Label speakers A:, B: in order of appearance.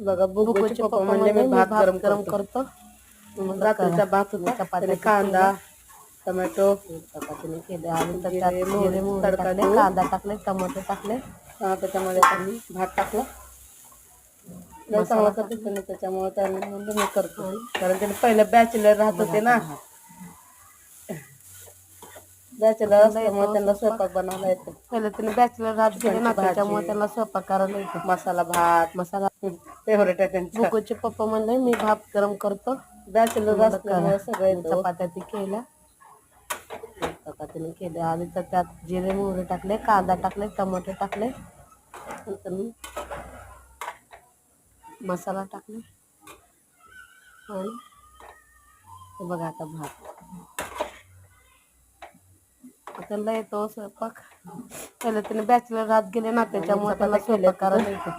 A: बघा बुकुचे पप्पा म्हणजे मी भात गरम करतो. रात्रीचा भात होता, चपाती, कांदा, टोमॅटो चपातीने केले आणि त्याच्यात जिरे मोहरी टाकले, कांदा टाकले, टोमॅटो टाकले, त्याच्यामध्ये भात टाकला. लय चांगला करते त्याने, त्याच्यामुळे त्याने म्हणजे मी करतो, कारण त्याने पहिलं बॅचलर राहत होते ना, बॅचलर असल्यामुळे त्यांना स्वयंपाक बनवायला येतो. पहिलं त्याने बॅचलर राहत गेले ना, त्याच्यामुळे त्यांना स्वयंपाक करायला येतो. मसाला भात, मसाला फेवरेट आहे त्यांचं. बुकुचे पप्पा म्हणले मी भात गरम करतो, बॅचलर असल्यामुळे सगळं चपात्या केल्या, चपातीने केल्या आणि त्यात जिरे मोहरी टाकले, कांदा टाकले, टोमॅटो टाकले, नंतर मसाला टाकले आणि बघा आता भात. त्यांना येतो स्वयंपाक, पहिले त्याने बॅचलर राहत गेले ना, त्याच्यामुळे त्याला स्वयंपाक करायला येतो.